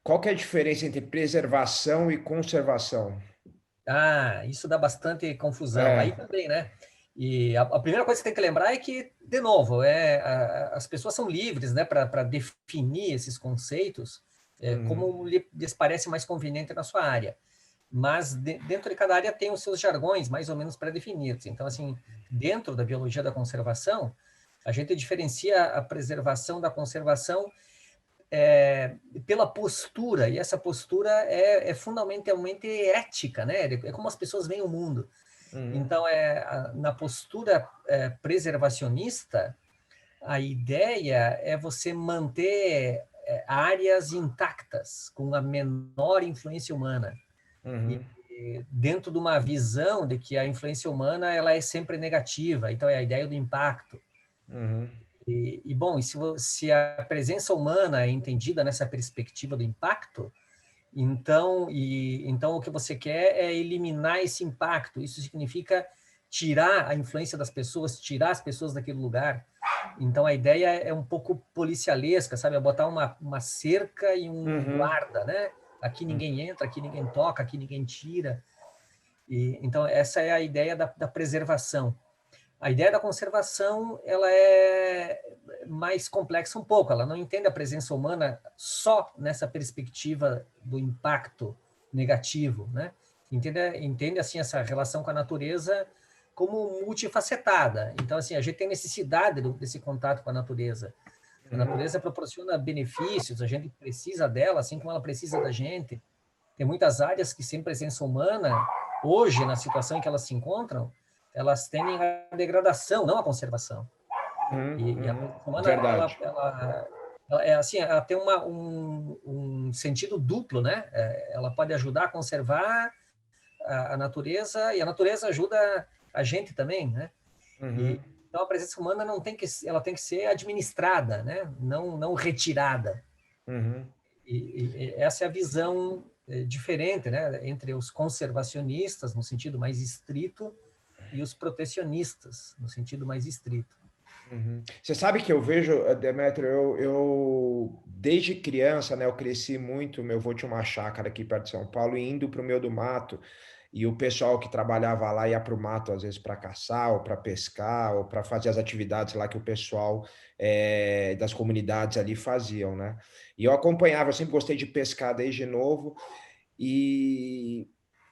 qual que é a diferença entre preservação e conservação? Ah, isso dá bastante confusão. Aí É. também, né? E a primeira coisa que você tem que lembrar é que, de novo, as pessoas são livres, né, para definir esses conceitos Uhum, como lhes parece mais conveniente na sua área. Mas dentro de cada área tem os seus jargões mais ou menos pré-definidos. Então, assim, dentro da biologia da conservação, a gente diferencia a preservação da conservação pela postura, e essa postura é fundamentalmente ética, né? É como as pessoas veem o mundo. uhum, Então, na postura preservacionista, a ideia é você manter áreas intactas, com a menor influência humana. E uhum, dentro de uma visão de que a influência humana ela é sempre negativa, então é a ideia do impacto. uhum, Bom, se a presença humana é entendida nessa perspectiva do impacto, então o que você quer é eliminar esse impacto. Isso significa tirar a influência das pessoas, tirar as pessoas daquele lugar. Então a ideia é um pouco policialesca, sabe? É botar uma cerca e um uhum, guarda, né? Aqui uhum, ninguém entra, aqui ninguém toca, aqui ninguém tira. Então essa é a ideia da preservação. A ideia da conservação ela é mais complexa um pouco. Ela não entende a presença humana só nessa perspectiva do impacto negativo, né? Entende assim essa relação com a natureza como multifacetada. Então assim a gente tem necessidade desse contato com a natureza. A uhum. natureza proporciona benefícios, a gente precisa dela, assim como ela precisa da gente. Tem muitas áreas que, sem presença humana, hoje, na situação em que elas se encontram, elas tendem à degradação, não à conservação. Uhum, E a uhum. presença humana, Verdade. ela é assim, ela tem um sentido duplo, né? Ela pode ajudar a conservar a natureza e a natureza ajuda a gente também, né? Uhum, E, então a presença humana não tem que, ela tem que ser administrada, né? Não retirada. uhum. E essa é a visão diferente, né, entre os conservacionistas, no sentido mais estrito, e os protecionistas, no sentido mais estrito. Uhum. Você sabe que eu vejo, Demetrio, desde criança, né, eu cresci muito, meu avô tinha uma chácara aqui perto de São Paulo, e indo para o meio do mato, e o pessoal que trabalhava lá ia para o mato, às vezes, para caçar, ou para pescar, ou para fazer as atividades lá que o pessoal das comunidades ali faziam, né? E eu acompanhava, eu sempre gostei de pescar desde novo, e,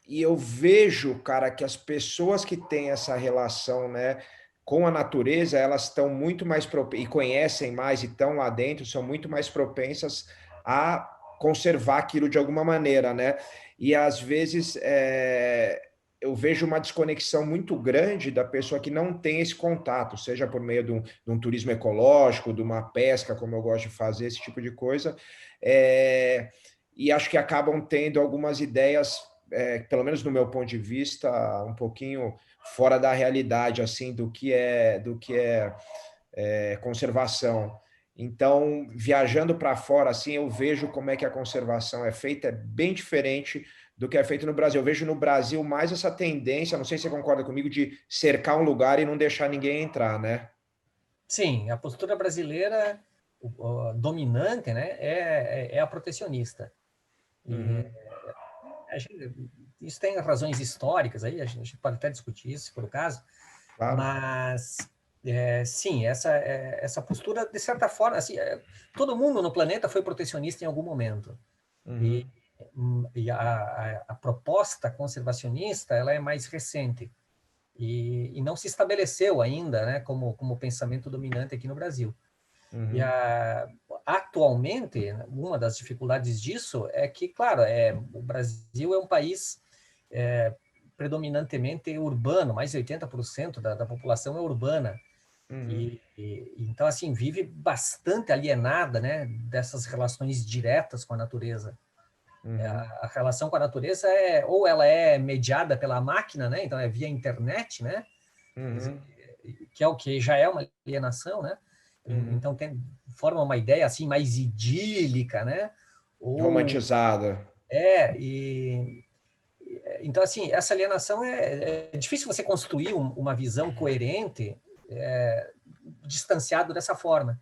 e eu vejo, cara, que as pessoas que têm essa relação, né, com a natureza, elas estão muito mais e conhecem mais e estão lá dentro, são muito mais propensas a conservar aquilo de alguma maneira, né? E às vezes eu vejo uma desconexão muito grande da pessoa que não tem esse contato, seja por meio de um turismo ecológico, de uma pesca, como eu gosto de fazer, esse tipo de coisa. É, e acho que acabam tendo algumas ideias, pelo menos no meu ponto de vista, um pouquinho fora da realidade, assim, do que é conservação. Então, viajando para fora, assim, eu vejo como é que a conservação é feita, é bem diferente do que é feito no Brasil. Eu vejo no Brasil mais essa tendência, não sei se você concorda comigo, de cercar um lugar e não deixar ninguém entrar, né? Sim, a postura brasileira dominante, né, é a protecionista. E Uhum, isso tem razões históricas aí, a gente pode até discutir isso, se for o caso, claro. mas sim, essa postura, de certa forma, assim, todo mundo no planeta foi protecionista em algum momento. E, Uhum, a proposta conservacionista ela é mais recente e não se estabeleceu ainda, né, como pensamento dominante aqui no Brasil. E uhum, atualmente, uma das dificuldades disso é que, claro, o Brasil é um país predominantemente urbano, mais de 80% da população é urbana. uhum, Então, assim, vive bastante alienada, né, dessas relações diretas com a natureza. uhum, A relação com a natureza ou ela é mediada pela máquina, né, então é via internet, né, uhum, que é o que já é uma alienação, né, uhum. então forma uma ideia assim mais idílica, né, ou Romantizada. então assim essa alienação é difícil você construir uma visão coerente distanciado dessa forma.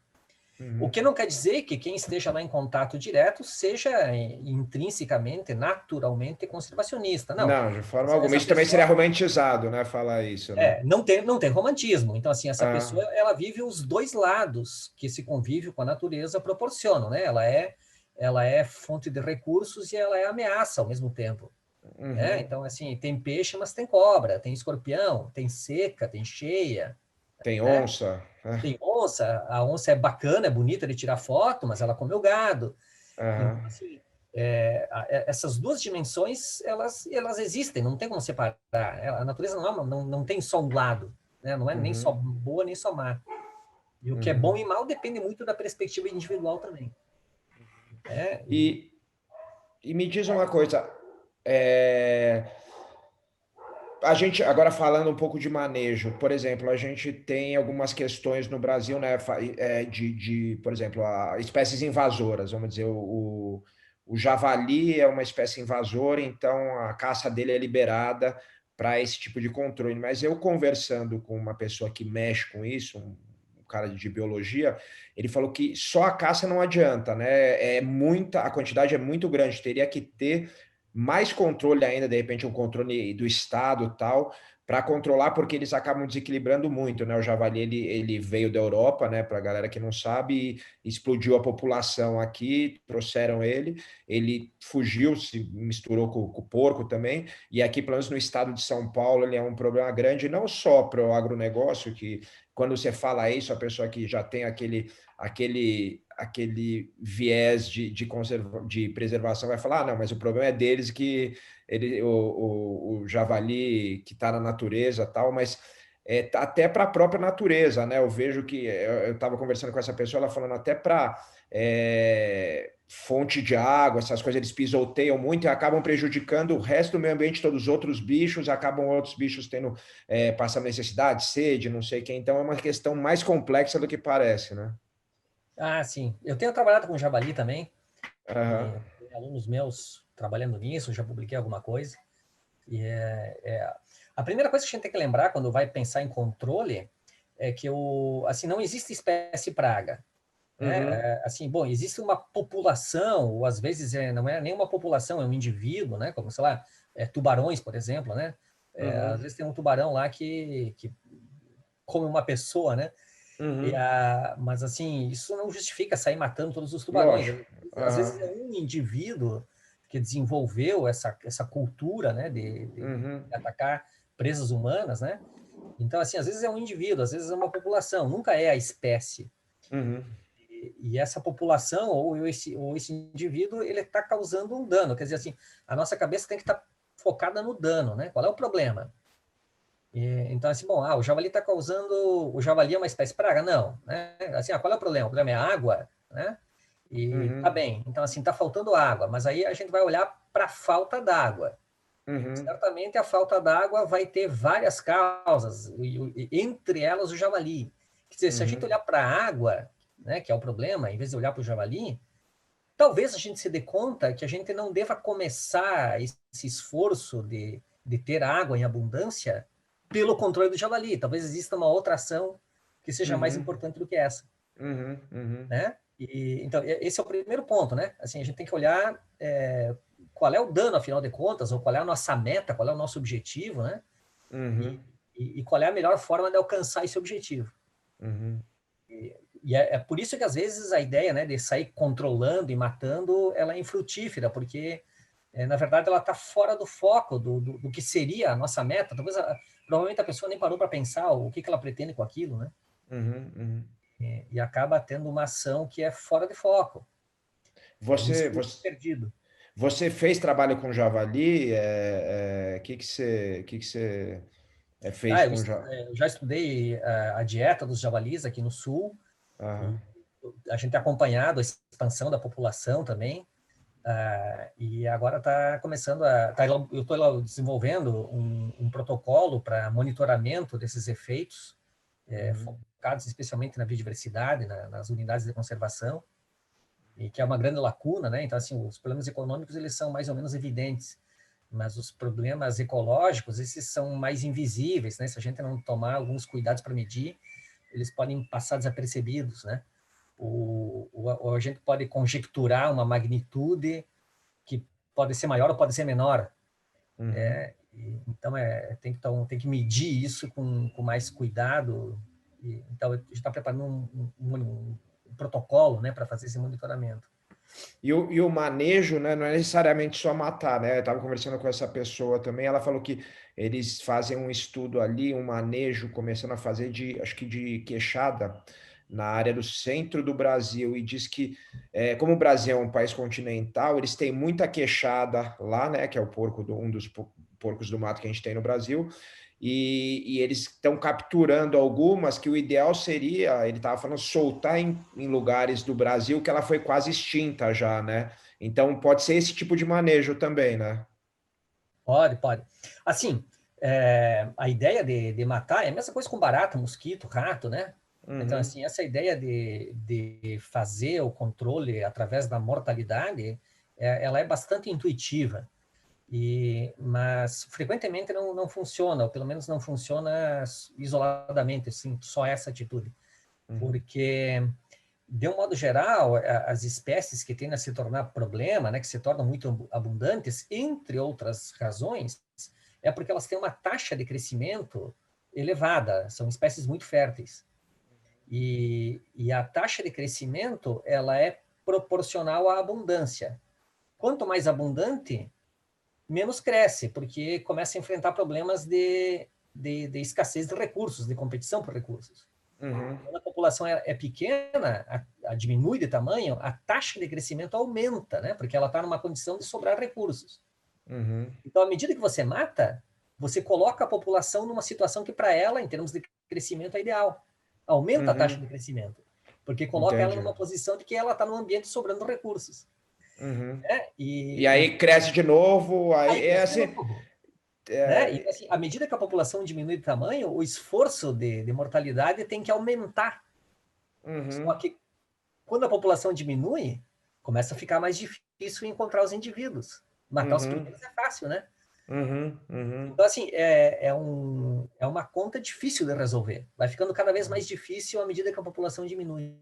O que não quer dizer que quem esteja lá em contato direto seja intrinsecamente, naturalmente conservacionista. Não. Não, de forma alguma. Essa Isso também seria pessoa romantizado, né? Falar isso, né? não tem romantismo. Então, assim, essa Ah, pessoa ela vive os dois lados que esse convívio com a natureza proporcionam, né? Ela é fonte de recursos e ela é ameaça ao mesmo tempo. uhum. Então, assim, tem peixe, mas tem cobra, tem escorpião, tem seca, tem cheia, Tem né? onça, né? Tem onça, a onça é bacana, é bonita de tirar foto, mas ela come o gado. Aham. Então, assim, essas duas dimensões, elas existem, não tem como separar. A natureza não tem só um lado, né? Não é nem só Uhum. boa, nem só má. E o que é bom Uhum. e mal depende muito da perspectiva individual também. Né? E, e me diz uma coisa, é, a gente, agora falando um pouco de manejo, por exemplo, a gente tem algumas questões no Brasil, né, por exemplo, espécies invasoras, vamos dizer, o javali é uma espécie invasora, então a caça dele é liberada para esse tipo de controle. Mas eu conversando com uma pessoa que mexe com isso, um cara de biologia, ele falou que só a caça não adianta, né? A quantidade é muito grande, teria que ter mais controle ainda, de repente, um controle do Estado tal, para controlar, porque eles acabam desequilibrando muito, né? O javali ele veio da Europa, né? Para a galera que não sabe, explodiu a população aqui, trouxeram ele fugiu, se misturou com o porco também, e aqui, pelo menos no estado de São Paulo, ele é um problema grande, não só para o agronegócio, que quando você fala isso, a pessoa que já tem aquele viés de preservação vai falar, não, mas o problema é deles que o javali que está na natureza tal, mas até para a própria natureza, né? Eu vejo que eu estava conversando com essa pessoa, ela falando até para fonte de água, essas coisas, eles pisoteiam muito e acabam prejudicando o resto do meio ambiente, todos os outros bichos, acabam outros bichos tendo passando necessidade, sede, não sei o que. Então é uma questão mais complexa do que parece, né? Ah, sim. Eu tenho trabalhado com javali também, Aham. e tem alunos meus trabalhando nisso, já publiquei alguma coisa. E a primeira coisa que a gente tem que lembrar quando vai pensar em controle é que assim, não existe espécie praga. Né? Uhum. Assim, bom, existe uma população, ou às vezes não é nem uma população, é um indivíduo, né? Como, sei lá, tubarões, por exemplo, né? Às Uhum. vezes tem um tubarão lá que come uma pessoa, né? Uhum. Mas, assim, isso não justifica sair matando todos os tubarões. Lógico. Às Aham. vezes é um indivíduo que desenvolveu essa cultura, né, de Uhum. atacar presas humanas, né? Então, assim, às vezes é um indivíduo, às vezes é uma população, nunca é a espécie. Uhum. E essa população ou esse indivíduo, ele está causando um dano. Quer dizer, assim, a nossa cabeça tem que estar focada no dano, né? Qual é o problema? Então, assim, bom, o javali está causando. O javali é uma espécie praga? Não. Né? Assim, qual é o problema? O problema é a água, né? E tá Uhum. bem. Então, assim, está faltando água, mas aí a gente vai olhar para a falta d'água. Uhum. Certamente a falta d'água vai ter várias causas, entre elas o javali. Quer dizer, se a gente Uhum. olhar para a água, né, que é o problema, em vez de olhar para o javali, talvez a gente se dê conta que a gente não deva começar esse esforço de ter água em abundância pelo controle do javali. Talvez exista uma outra ação que seja mais Uhum. importante do que essa, Uhum. Uhum. né? Então, esse é o primeiro ponto, né? Assim, a gente tem que olhar qual é o dano, afinal de contas, ou qual é a nossa meta, qual é o nosso objetivo, né? E, Uhum. e qual é a melhor forma de alcançar esse objetivo. Uhum. E é por isso que, às vezes, a ideia, né, de sair controlando e matando, ela é infrutífera, porque, na verdade, ela está fora do foco do que seria a nossa meta. Provavelmente a pessoa nem parou para pensar o que ela pretende com aquilo, né? Uhum. Uhum. E acaba tendo uma ação que é fora de foco, é um Você, esforço você, perdido. você fez trabalho com javali? Que você fez Eu, com javali? eu já estudei a dieta dos javalis aqui no sul, Aham. e a gente tem acompanhado a expansão da população também. E agora está começando eu estou desenvolvendo um protocolo para monitoramento desses efeitos, Uhum. focados especialmente na biodiversidade, nas unidades de conservação, e que é uma grande lacuna, né? Então, assim, os problemas econômicos, eles são mais ou menos evidentes, mas os problemas ecológicos, esses são mais invisíveis, né? Se a gente não tomar alguns cuidados para medir, eles podem passar desapercebidos, né? ou a gente pode conjecturar uma magnitude que pode ser maior ou pode ser menor. Uhum. Então, tem que medir isso com mais cuidado. Então, a gente está preparando um protocolo, né, para fazer esse monitoramento. E o manejo, né, não é necessariamente só matar, né? Eu estava conversando com essa pessoa também, ela falou que eles fazem um estudo ali, um manejo, começando a fazer acho que de queixada, na área do centro do Brasil, e diz que, como o Brasil é um país continental, eles têm muita queixada lá, né, que é o porco um dos porcos do mato que a gente tem no Brasil, e eles estão capturando algumas que o ideal seria, ele estava falando, soltar em lugares do Brasil que ela foi quase extinta já, né? Então pode ser esse tipo de manejo também, né? Pode. Assim, a ideia de matar é a mesma coisa com barata, mosquito, rato, né? Então, Uhum. assim, essa ideia de fazer o controle através da mortalidade, ela é bastante intuitiva. Mas frequentemente não funciona, ou pelo menos não funciona isoladamente, assim, só essa atitude. Uhum. Porque, de um modo geral, as espécies que tendem a se tornar problema, né, que se tornam muito abundantes, entre outras razões, é porque elas têm uma taxa de crescimento elevada, são espécies muito férteis. E a taxa de crescimento, ela é proporcional à abundância. Quanto mais abundante, menos cresce, porque começa a enfrentar problemas de escassez de recursos, de competição por recursos. Uhum. Quando a população é pequena, diminui de tamanho, a taxa de crescimento aumenta, né? Porque ela está numa condição de sobrar recursos. Uhum. Então, à medida que você mata, você coloca a população numa situação que, para ela, em termos de crescimento, é ideal. Aumenta a taxa Uhum. de crescimento, porque coloca ela Entendi. numa posição de que ela está num ambiente sobrando recursos. Uhum. Né? E aí cresce de novo, aí Aí é cresce de assim. novo. Né? Então, É, assim, à medida que a população diminui de tamanho, o esforço de mortalidade tem que aumentar. Só uhum. que quando a população diminui, começa a ficar mais difícil encontrar os indivíduos. Matar os Uhum. pequenos é fácil, né? Uhum. Uhum. Então, assim, é uma conta difícil de resolver. Vai ficando cada vez mais difícil à medida que a população diminui.